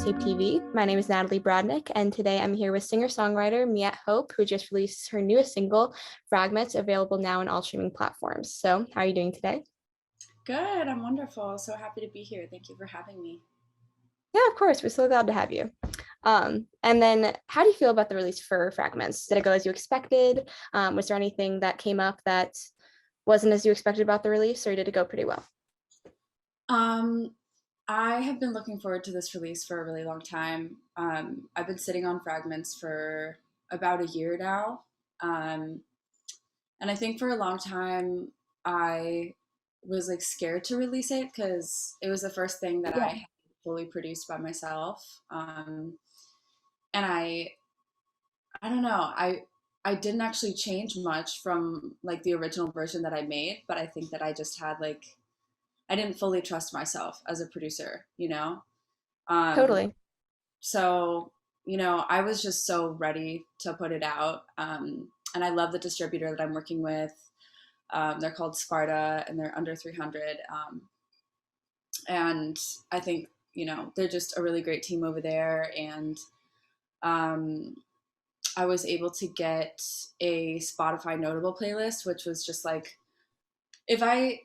Mixtape TV. My name is Natalie Bradnick, and today I'm here with singer-songwriter Miette Hope, who just released her newest single, Fragments, available now on all streaming platforms. So, how are you doing today? Good, I'm wonderful. So happy to be here. Thank you for having me. Yeah, of course. We're so glad to have you. And then, how do you feel about the release for Fragments? Did it go as you expected? Was there anything that came up that wasn't as you expected about the release, or did it go pretty well? Um, I have been looking forward to this release for a really long time. I've been sitting on Fragments for about a year now. Um, and I think for a long time, I was like scared to release it because it was the first thing that I Yeah, had fully produced by myself. And I don't know. I didn't actually change much from like the original version that I made, but I think that I just had like I didn't fully trust myself as a producer, you know? Um totally. so, I was just so ready to put it out. And I love the distributor that I'm working with. They're called Sparta and they're under 300. And I think, they're just a really great team over there. And um, I was able to get a Spotify notable playlist, which was just like, if I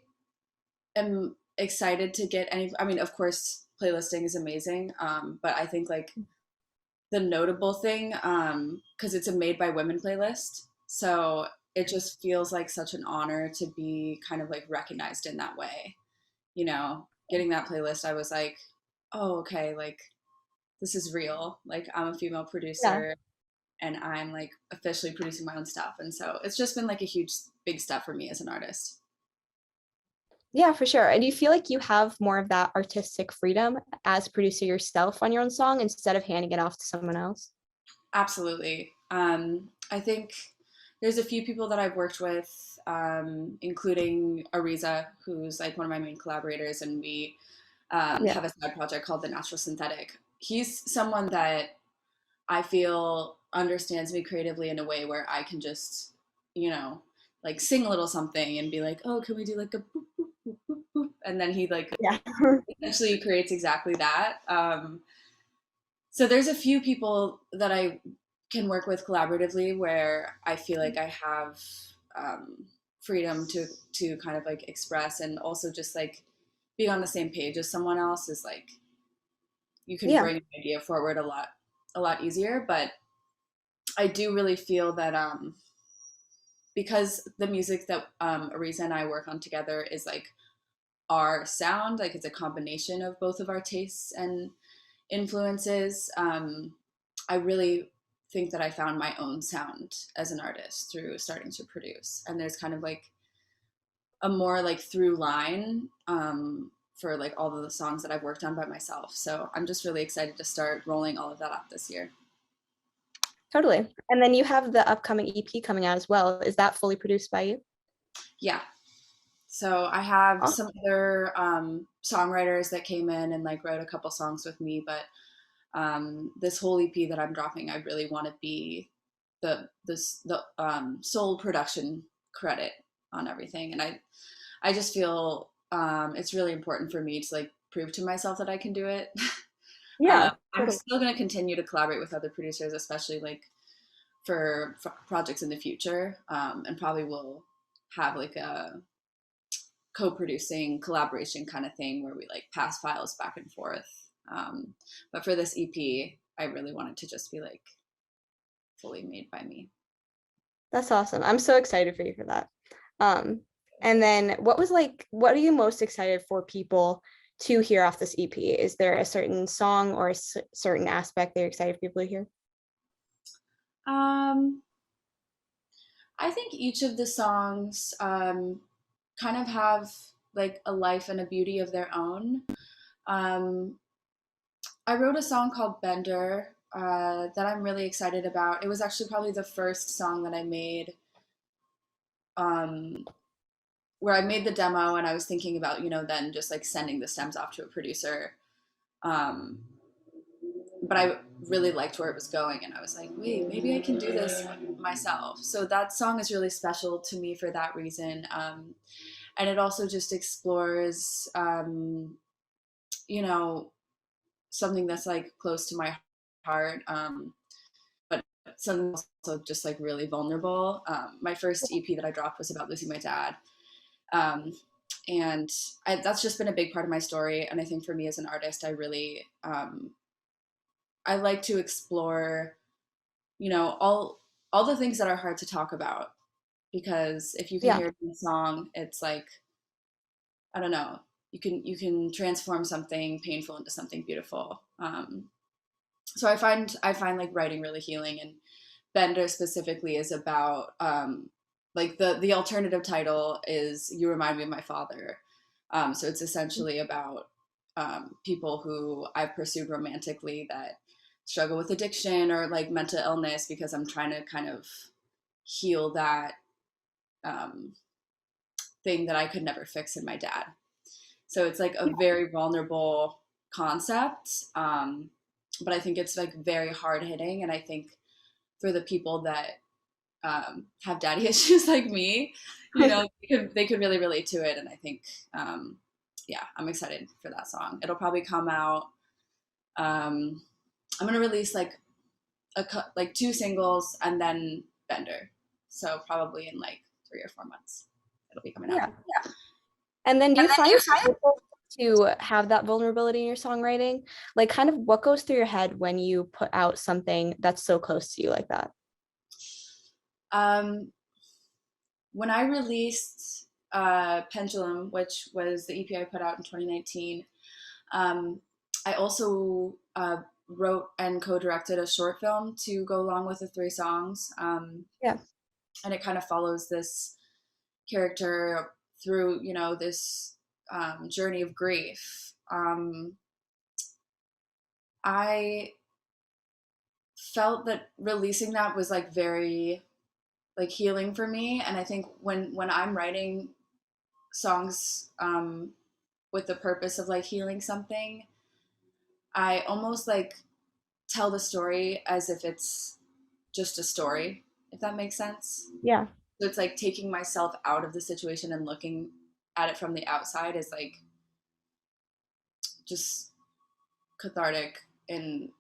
am excited to get any, I mean, of course, playlisting is amazing. But I think like the notable thing, because it's a made by women playlist. So it just feels like such an honor to be kind of like recognized in that way. Getting that playlist, I was like, oh, okay, like this is real. Like I'm a female Yeah. producer and I'm like officially producing my own stuff. And so it's just been like a huge, big step for me as an artist. Yeah, for sure. And do you feel like you have more of that artistic freedom as producer yourself on your own song instead of handing it off to someone else? Absolutely. I think there's a few people that I've worked with, including Ariza, who's like one of my main collaborators, and we Yeah. have a side project called The Natural Synthetic. He's someone that I feel understands me creatively in a way where I can just, like sing a little something and be like, oh, can we do like a boop, boop, boop, boop, boop? And then he like Yeah. essentially creates exactly that. So there's a few people that I can work with collaboratively where I feel like I have freedom to kind of like express and also just like be on the same page as someone else is like you can Yeah. bring an idea forward a lot easier. But I do really feel that because the music that Ariza and I work on together is like our sound, like it's a combination of both of our tastes and influences. I really think that I found my own sound as an artist through starting to produce. And there's kind of like a more like through line for like all of the songs that I've worked on by myself. So I'm just really excited to start rolling all of that out this year. Totally. And then you have the upcoming EP coming out as well. Is that fully produced by you? Yeah. So I have Awesome. some other songwriters that came in and like wrote a couple songs with me, but this whole EP that I'm dropping, I really want to be the sole production credit on everything, and I just feel it's really important for me to like prove to myself that I can do it. Yeah, I'm totally. still going to continue to collaborate with other producers, especially like for projects in the future, and probably will have like a co-producing collaboration kind of thing where we like pass files back and forth. But for this EP, I really wanted to just be like fully made by me. That's awesome. I'm so excited for you for that. Um, and then what are you most excited for people to hear off this EP? Is there a certain song or a certain aspect that you're excited for people to hear? Um, I think each of the songs kind of have like a life and a beauty of their own. Um, I wrote a song called Bender that I'm really excited about. It was actually probably the first song that I made um, where I made the demo and I was thinking about, then just like sending the stems off to a producer. Um, but I really liked where it was going and I was like, wait, maybe I can do this myself. So that song is really special to me for that reason. And it also just explores, you know, something that's like close to my heart, but something also just like really vulnerable. My first EP that I dropped was about losing my dad. Um, and that's just been a big part of my story. And I think for me as an artist, I really, I like to explore, you know, all the things that are hard to talk about, because if you can Yeah. hear it in a song, it's like, I don't know, you can transform something painful into something beautiful. So I find like writing really healing, and Bender specifically is about like the alternative title is You Remind Me of My Father. So it's essentially about people who I've pursued romantically that struggle with addiction or like mental illness, because I'm trying to kind of heal that um, thing that I could never fix in my dad. So it's like a very vulnerable concept, but I think it's like very hard hitting, and I think for the people that have daddy issues like me, you know, they could really relate to it. And I think, yeah, I'm excited for that song. It'll probably come out. Um, I'm gonna release like like two singles and then Bender. So probably in like 3 or 4 months, it'll be coming out. Yeah. And then do you find it difficult to have that vulnerability in your songwriting? Like kind of what goes through your head when you put out something that's so close to you like that? Um, when I released Pendulum, which was the EP I put out in 2019, um, I also wrote and co-directed a short film to go along with the 3 songs, Yeah. and it kind of follows this character through, this journey of grief. I felt that releasing that was like very like healing for me, and I think when I'm writing songs with the purpose of like healing something, I almost like tell the story as if it's just a story, if that makes sense. Yeah. So it's like taking myself out of the situation and looking at it from the outside is like just cathartic in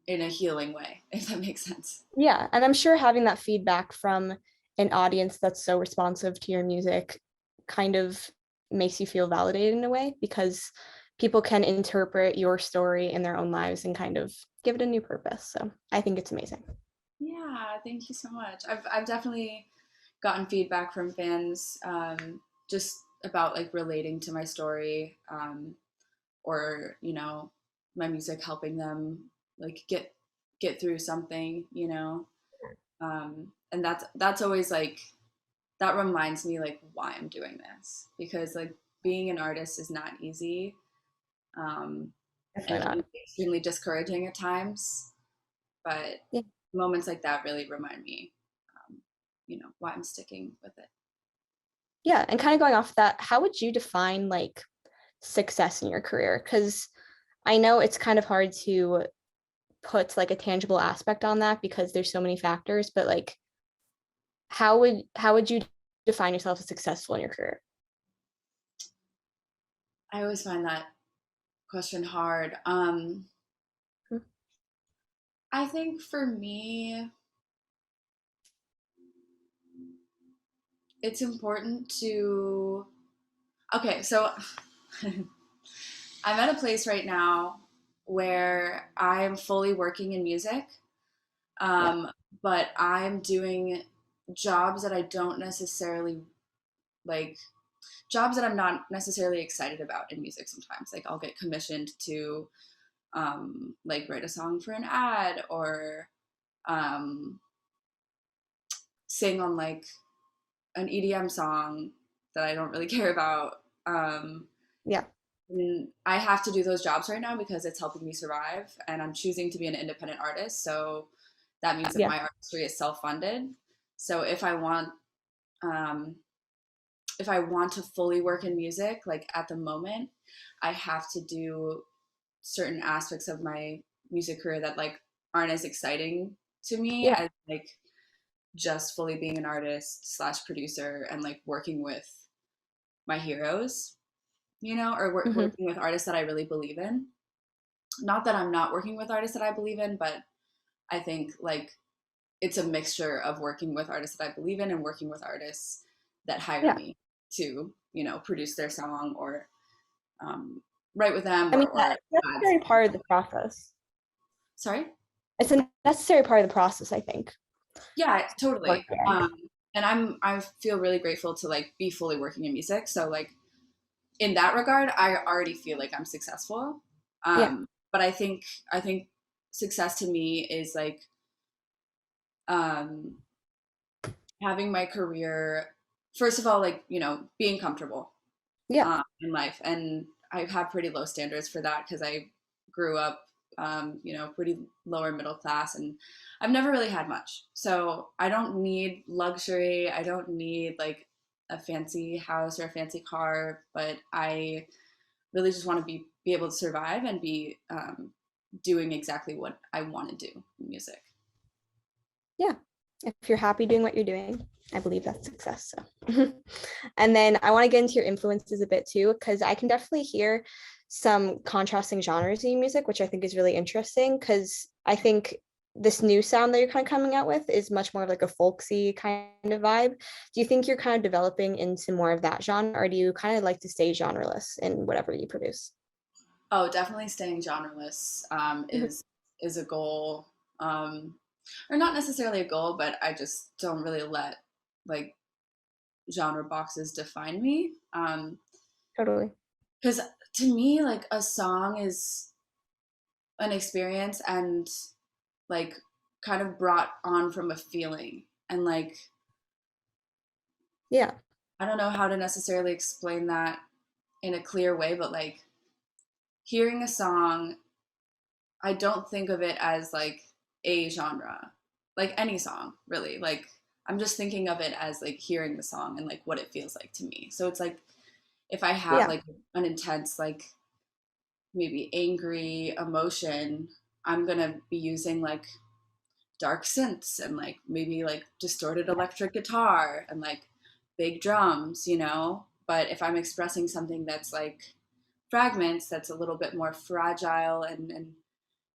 a healing way, if that makes sense. Yeah. And I'm sure having that feedback from an audience that's so responsive to your music kind of makes you feel validated in a way because people can interpret your story in their own lives and kind of give it a new purpose. So I think it's amazing. Yeah, thank you so much. I've definitely gotten feedback from fans, just about like relating to my story, or my music helping them like get through something, and that's always like that reminds me like why I'm doing this, because like being an artist is not easy, um, and Definitely it can not. be extremely discouraging at times, but Yeah. moments like that really remind me, why I'm sticking with it. Yeah. And kind of going off that, how would you define like success in your career? Because I know it's kind of hard to put like a tangible aspect on that because there's so many factors, but like how would you define yourself as successful in your career? I always find that question hard. I think for me, it's important to. Okay, so I'm at a place right now where I'm fully working in music, Yeah. um, but I'm doing jobs that I don't necessarily like, jobs that I'm not necessarily excited about in music sometimes. Like, I'll get commissioned to like write a song for an ad, or um, sing on like an EDM song that I don't really care about. Yeah. And I have to do those jobs right now because it's helping me survive, and I'm choosing to be an independent artist. So that means that Yeah. my artistry is self-funded. So um, if I want to fully work in music, like at the moment, I have to do certain aspects of my music career that like aren't as exciting to me Yeah. as like just fully being an artist slash producer and like working with my heroes, or Hmm. working with artists that I really believe in. not that I'm not working with artists that I believe in, but I think like it's a mixture of working with artists that I believe in and working with artists that hire Yeah. me to, produce their song or write with them I mean, or that's a add necessary something. part of the process. Sorry? It's a necessary part of the process, I think. Yeah, Work totally. there. And I feel really grateful to like be fully working in music. So like in that regard, I already feel like I'm successful. Yeah. But I think success to me is like um, having my career. First of all, like being comfortable Yeah. in life, and I have pretty low standards for that because I grew up, pretty lower middle class, and I've never really had much. So I don't need luxury. I don't need like a fancy house or a fancy car, but I really just want to be able to survive and be doing exactly what I want to do in music. Yeah. If you're happy doing what you're doing, I believe that's success. So, and then I want to get into your influences a bit too, because I can definitely hear some contrasting genres in music, which I think is really interesting. Because I think this new sound that you're kind of coming out with is much more of like a folksy kind of vibe. Do you think you're kind of developing into more of that genre, or do you kind of like to stay genreless in whatever you produce? Oh, definitely staying genreless Mhm. is a goal, um, or not necessarily a goal, but I just don't really let like genre boxes define me. Totally. Because to me, like a song is an experience and like kind of brought on from a feeling, and like Yeah. I don't know how to necessarily explain that in a clear way, but like hearing a song, I don't think of it as like a genre, like any song, really. Like I'm just thinking of it as like hearing the song and like what it feels like to me. So it's like if I have Yeah. like an intense, like maybe angry emotion, I'm gonna be using like dark synths and like maybe like distorted electric guitar and like big drums. But if I'm expressing something that's like fragments, that's a little bit more fragile and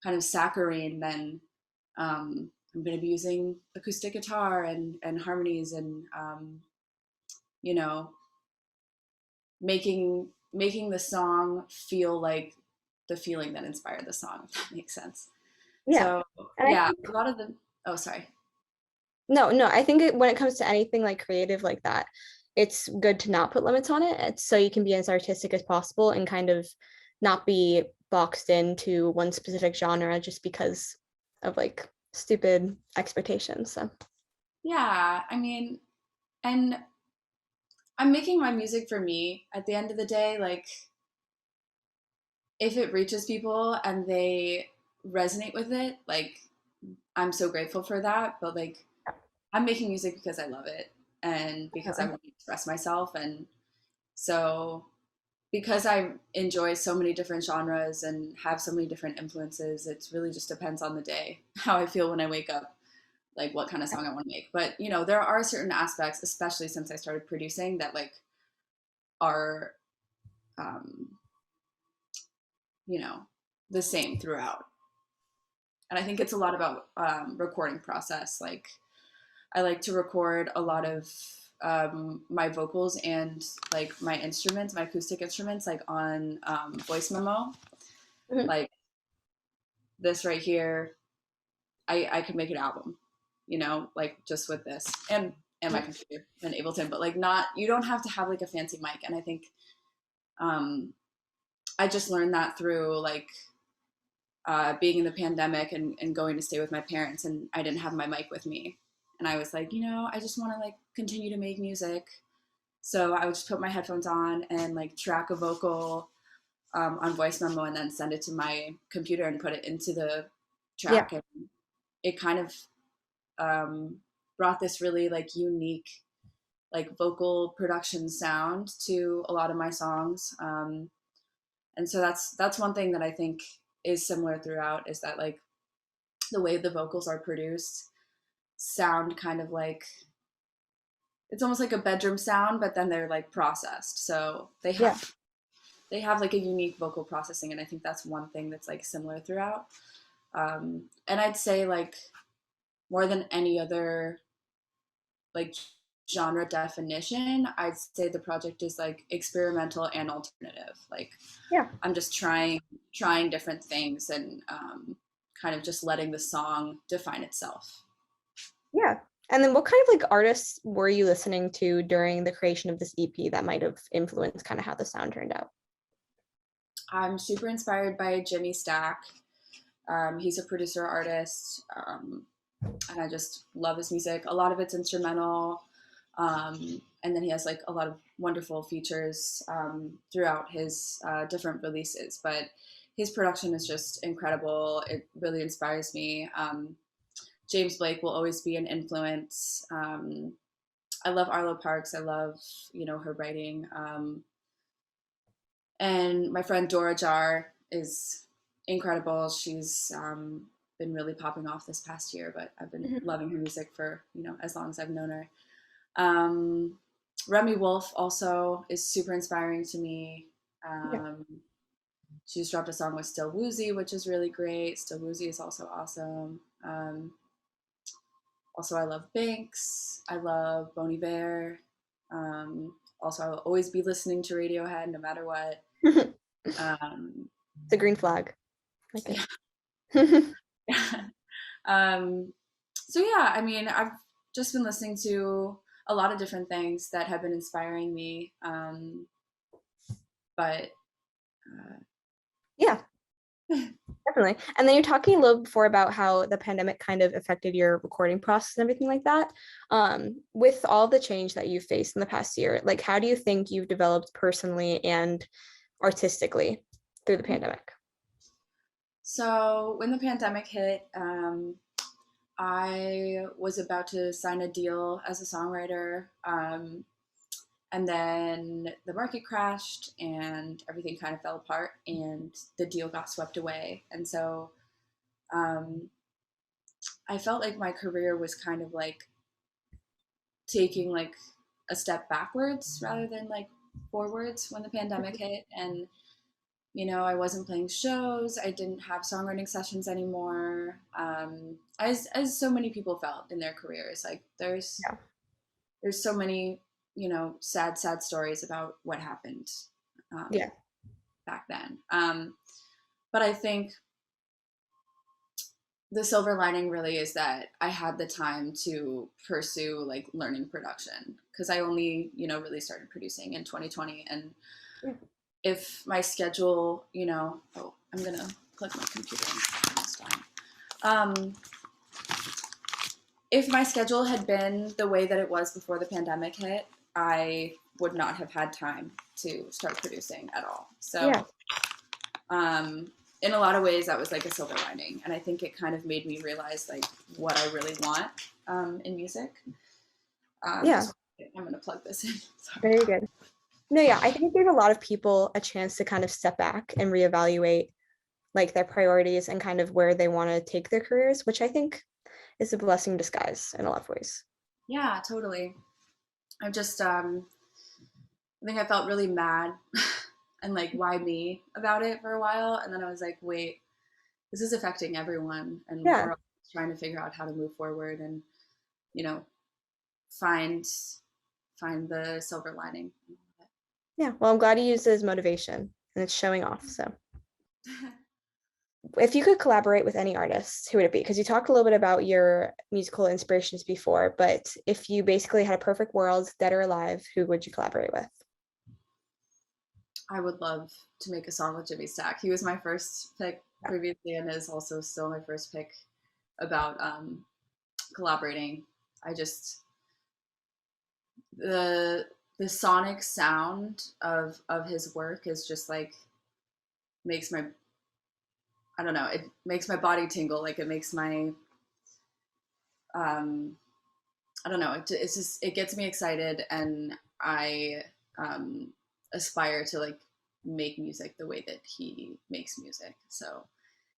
kind of saccharine, then I'm going to be using acoustic guitar and harmonies and you know making the song feel like the feeling that inspired the song, if that makes sense. Yeah. So And I yeah, think a lot of the oh sorry. no, I think when it comes to anything like creative like that, it's good to not put limits on it. It's so you can be as artistic as possible and kind of not be boxed into one specific genre just because of like stupid expectations. So Yeah, I mean, and I'm making my music for me at the end of the day. Like if it reaches people and they resonate with it, like I'm so grateful for that. But like I'm making music because I love it and because I definitely. want to express myself. And so, because I enjoy so many different genres and have so many different influences, it really just depends on the day, how I feel when I wake up, like what kind of song I want to make. But, there are certain aspects, especially since I started producing, that like are, um, you know, the same throughout. And I think it's a lot about recording process. Like, I like to record a lot of my vocals and like my instruments, my acoustic instruments, like on voice memo. Mhm. Like this right here, I could make an album, like just with this and my Yeah. computer and Ableton, but like not you don't have to have like a fancy mic. And I think um, I just learned that through like being in the pandemic and going to stay with my parents, and I didn't have my mic with me. And I was like, I just want to like continue to make music. So I would just put my headphones on and like track a vocal on voice memo and then send it to my computer and put it into the Yeah. track. And it kind of um, brought this really like unique like vocal production sound to a lot of my songs. And so that's one thing that I think is similar throughout, is that like the way the vocals are produced sound kind of like it's almost like a bedroom sound, but then they're like processed. So they Yeah. have they have like a unique vocal processing, and I think that's one thing that's like similar throughout. And I'd say like more than any other like genre definition, I'd say the project is like experimental and alternative. Like Yeah. I'm just trying different things, and kind of just letting the song define itself. Yeah. And then what kind of like artists were you listening to during the creation of this EP that might have influenced kind of how the sound turned out? I'm super inspired by Jimmy Stack. He's a producer artist, and I just love his music. A lot of it's instrumental, and then he has like a lot of wonderful features throughout his different releases. But his production is just incredible. It really inspires me. James Blake will always be an influence. I love Arlo Parks. I love, her writing. And my friend Dora Jar is incredible. She's been really popping off this past year, but I've been Mhm. loving her music for, as long as I've known her. Um, Remy Wolf also is super inspiring to me. Yeah. Um, she's dropped a song with Still Woozy, which is really great. Still Woozy is also awesome. Also, I love Banks. I love Bon Iver. Also, I will always be listening to Radiohead no matter what. Um, The green flag. Like yeah. it. So yeah, I mean, I've just been listening to a lot of different things that have been inspiring me. But Yeah, definitely. And then you're talking a little before about how the pandemic kind of affected your recording process and everything like that. With all the change that you've faced in the past year, like how do you think you've developed personally and artistically through the pandemic? so when the pandemic hit, I was about to sign a deal as a songwriter. And then the market crashed and everything kind of fell apart and the deal got swept away. And so um, I felt like my career was kind of like taking like a step backwards rather than like forwards when the pandemic hit. And, I wasn't playing shows. I didn't have songwriting sessions anymore. As so many people felt in their careers, like Yeah. there's so many, sad stories about what happened Yeah. back then. But I think the silver lining really is that I had the time to pursue like learning production because I only, really started producing in 2020. And Yeah. if my schedule, oh, I'm going to plug my computer in this time. Um, if my schedule had been the way that it was before the pandemic hit, I would not have had time to start producing at all. Yeah. So, in a lot of ways, that was like a silver lining, and I think it kind of made me realize like what I really want in music. Yeah. I'm gonna plug this in. Sorry. Very good. No, yeah, I think it gave a lot of people a chance to kind of step back and reevaluate like their priorities and kind of where they want to take their careers, which I think is a blessing in disguise in a lot of ways. Yeah, totally. I just, I think I felt really mad and like, why me about it for a while, and then I was like, wait, this is affecting everyone, and Yeah. we're all trying to figure out how to move forward and, you know, find find the silver lining. Yeah. Well, I'm glad you used it as motivation and it's showing off. So if you could collaborate with any artist, who would it be? Because you talked a little bit about your musical inspirations before, but if you basically had a perfect world, dead or alive, who would you collaborate with? I would love to make a song with Jimmy Stack. He was my first pick previously and is also still my first pick about collaborating. I just the the sonic sound of his work is just like makes my I don't know, it makes my body tingle, like it makes my um I don't know, it's just it gets me excited, and I um aspire to like make music the way that he makes music. So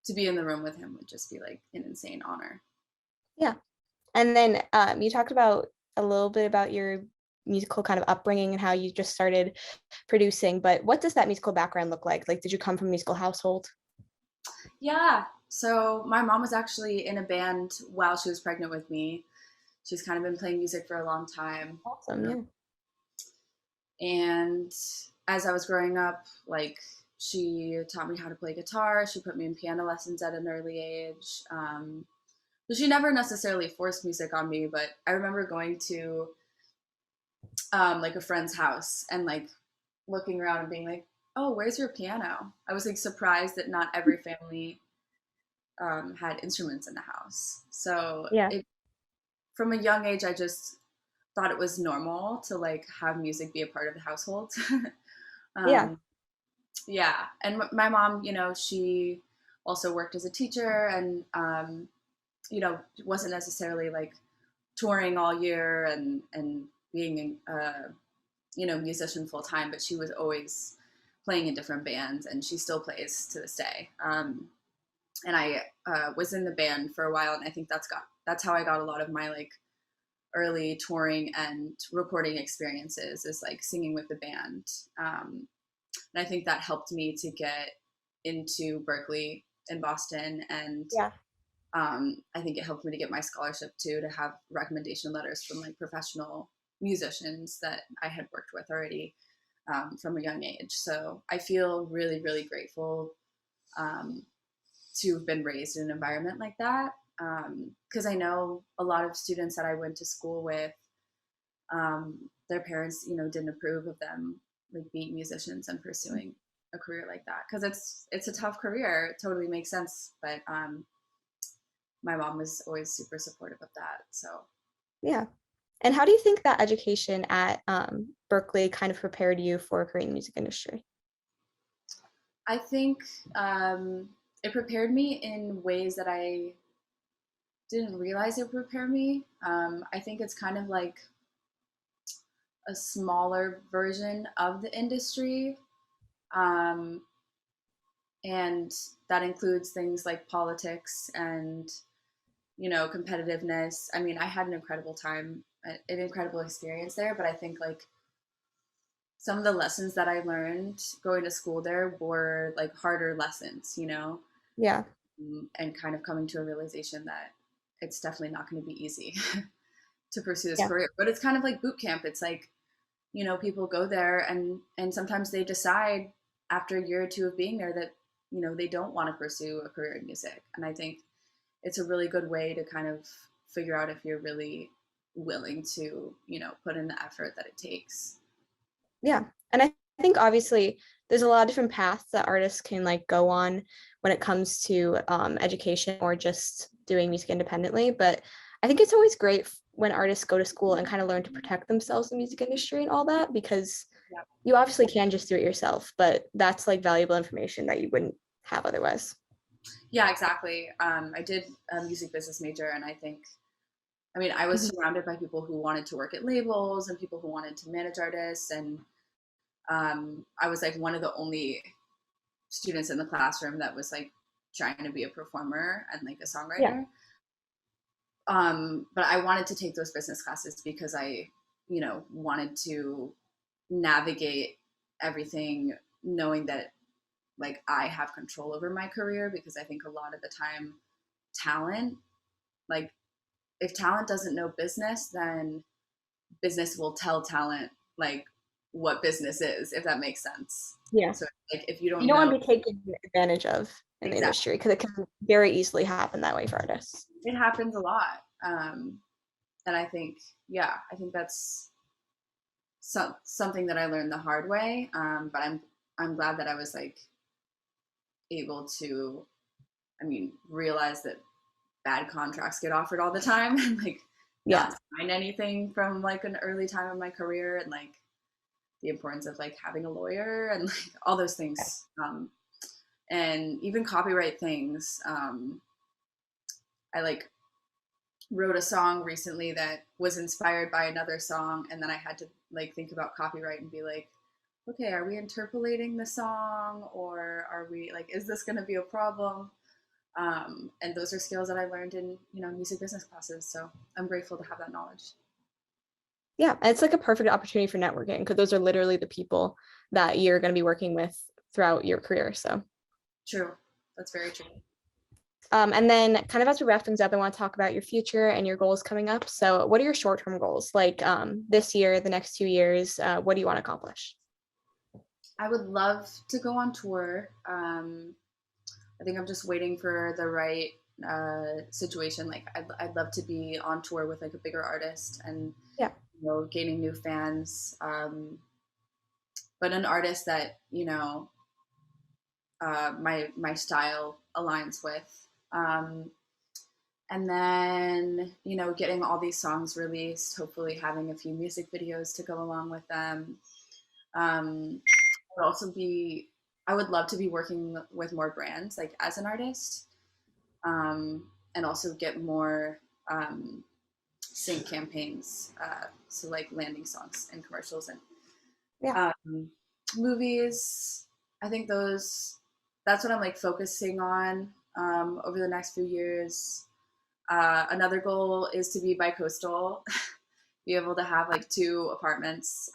to be in the room with him would just be like an insane honor. Yeah. And then you talked about a little bit about your musical kind of upbringing and how you just started producing, but what does that musical background look like? Like, did you come from a musical household? Yeah. So my mom was actually in a band while she was pregnant with me. She's kind of been playing music for a long time. Awesome, yeah. And as I was growing up, like she taught me how to play guitar. She put me in piano lessons at an early age. So she never necessarily forced music on me, but I remember going to like a friend's house and like looking around and being like, "Oh, where's your piano?" I was like surprised that not every family had instruments in the house. So Yeah. it from a young age, I just thought it was normal to like have music be a part of the household. Yeah. um, yeah, and my mom, you know, she also worked as a teacher, and you know, wasn't necessarily like touring all year and being you know, musician full time, but she was always playing in different bands, and she still plays to this day. And I was in the band for a while, and I think that's how I got a lot of my like early touring and recording experiences, is like singing with the band. And I think that helped me to get into Berkeley in Boston, and Yeah. I think it helped me to get my scholarship too, to have recommendation letters from like professional musicians that I had worked with already from a young age. So I feel really, really grateful um, to have been raised in an environment like that. Because I know a lot of students that I went to school with, their parents, you know, didn't approve of them like being musicians and pursuing a career like that, because it's a tough career. It totally makes sense, but my mom was always super supportive of that. So Yeah. And how do you think that education at Berkeley kind of prepared you for a career in the music industry? I think it prepared me in ways that I didn't realize it would prepare me. I think it's kind of like a smaller version of the industry. Um, and that includes things like politics and, you know, competitiveness. I mean, I had an incredible time, an incredible experience there, but I think like some of the lessons that I learned going to school there were like harder lessons, you know, Yeah. and kind of coming to a realization that it's definitely not going to be easy to pursue this Yeah. career. But it's kind of like boot camp. It's like, you know, people go there and sometimes they decide after a year or two of being there that, you know, they don't want to pursue a career in music. And I think it's a really good way to kind of figure out if you're really willing to, you know, put in the effort that it takes. Yeah. And I think obviously there's a lot of different paths that artists can like go on when it comes to education or just doing music independently. But I think it's always great when artists go to school and kind of learn to protect themselves in the music industry and all that, because Yeah. you obviously can just do it yourself, but that's like valuable information that you wouldn't have otherwise. Yeah, exactly. I did a music business major, and I mean, I was Mhm. surrounded by people who wanted to work at labels and people who wanted to manage artists, and I was like one of the only students in the classroom that was like trying to be a performer and like a Yeah. songwriter. But I wanted to take those business classes because I, you know, wanted to navigate everything knowing that like I have control over my career, because I think a lot of the time talent, like if talent doesn't know business, then business will tell talent like what business is, if that makes sense. Yeah. So like if you You don't don't want know to be taken advantage of in the exactly, industry because it can very easily happen that way for artists. it happens a lot. And I think, yeah, I think that's something that I learned the hard way. But I'm glad that I was like able to, I mean, realize that bad contracts get offered all the time and like Yeah. not sign anything from like an early time of my career, and like the importance of like having a lawyer and like all those things. And even copyright things. I like wrote a song recently that was inspired by another song, and then I had to like think about copyright and be like, okay, are we interpolating the song, or are we like, is this going to be a problem? And those are skills that I learned in, you know, music business classes. So I'm grateful to have that knowledge. Yeah, and it's like a perfect opportunity for networking because those are literally the people that you're going to be working with throughout your career. So, True. That's very true. and then kind of as we wrap things up, I want to talk about your future and your goals coming up. So, what are your short-term goals? Like this year, the next 2 years, what do you want to accomplish? I would love to go on tour. I think I'm just waiting for the right situation. Like I'd love to be on tour with like a bigger artist and Yeah. gaining new fans. But an artist that my style aligns with. Um, and then getting all these songs released. Hopefully, having a few music videos to go along with them. Um, would also be I would love to be working with more brands like as an artist, and also get more sync campaigns, so like landing songs and commercials and Yeah. um, movies. I think that's what I'm like focusing on over the next few years. Another goal is to be bi-coastal, be able to have like two apartments.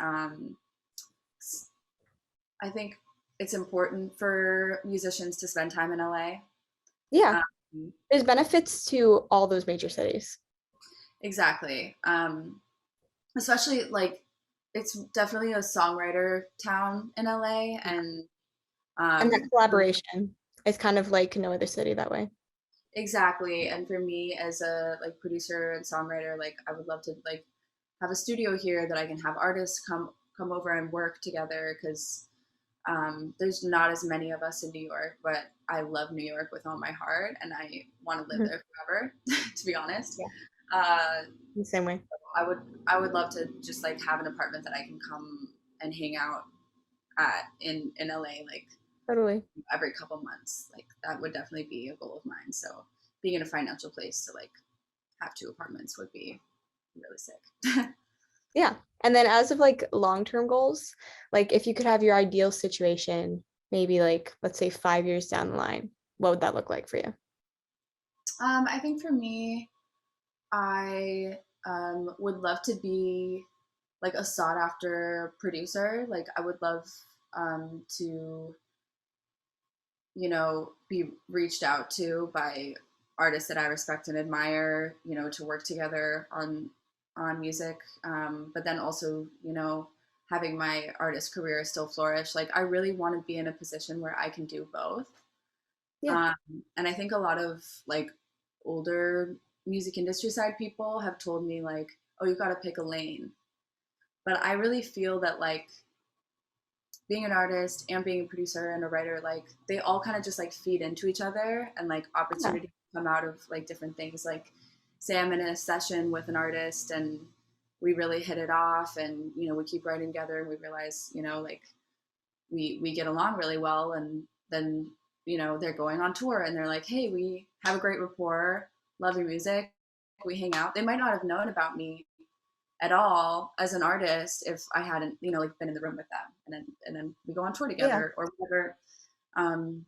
I think it's important for musicians to spend time in LA. Yeah. Um, There's benefits to all those major cities. exactly. Especially like it's definitely a songwriter town in LA, and And that um, collaboration is kind of like no other city that way. exactly. And for me as a like producer and songwriter, like I would love to like have a studio here that I can have artists come over and work together because there's not as many of us in New York, but I love New York with all my heart, and I want to live Mhm. there forever. To be honest, Yeah, uh, the same way. I would love to just like have an apartment that I can come and hang out at in LA like Totally. every couple months. Like that would definitely be a goal of mine. So being in a financial place to like have two apartments would be really sick. Yeah. And then as of like long-term goals, like if you could have your ideal situation, maybe like let's say 5 years down the line, what would that look like for you? I think for me, I would love to be like a sought after producer. Like I would love to, be reached out to by artists that I respect and admire, to work together on music. But then also, having my artist career still flourish. Like I really want to be in a position where I can do both. Yeah. Um, and I think a lot of like older music industry side people have told me like, oh, you got to pick a lane. But I really feel that like being an artist and being a producer and a writer, like they all kind of just like feed into each other, and like Yeah. opportunities come out of like different things. Like say I'm in a session with an artist and we really hit it off, and we keep writing together and we realize like we get along really well, and then they're going on tour and they're like, hey, we have a great rapport, love your music, we hang out. They might not have known about me at all as an artist if I hadn't like been in the room with them, and then we go on tour Yeah. together or um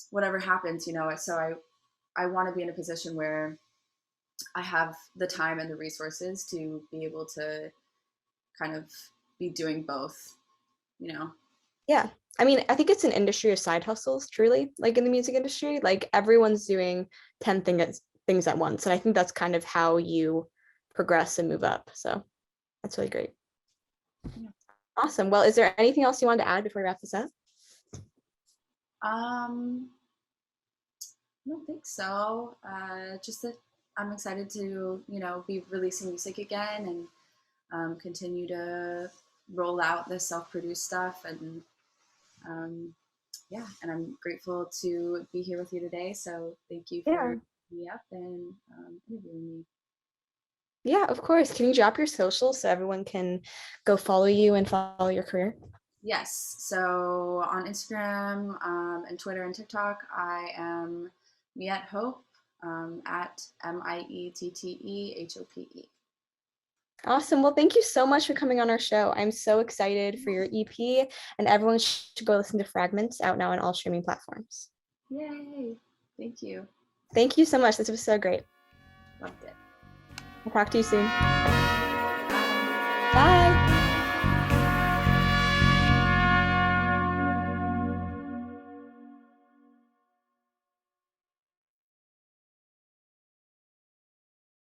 whatever happens. So I want to be in a position where I have the time and the resources to be able to kind of be doing both you know Yeah. I mean, I think it's an industry of side hustles, truly, like in the music industry. Like everyone's doing 10 things at once. And I think that's kind of how you progress and move up. So that's really great. yeah. Awesome. Well, is there anything else you wanted to add before we wrap this up? um I don't think so. Just that I'm excited to, be releasing music again and continue to roll out the self-produced stuff. And yeah, and I'm grateful to be here with you today. So thank you Yeah. for me up and interviewing me. Yeah, of course. Can you drop your socials so everyone can go follow you and follow your career? Yes. So on Instagram and Twitter and TikTok, I am Miette Hope, at MietteHope. Awesome. Well, thank you so much for coming on our show. I'm so excited for your EP, and everyone should go listen to Fragments out now on all streaming platforms. Yay. Thank you. Thank you so much. This was so great. Loved it. I'll talk to you soon. Bye. Bye.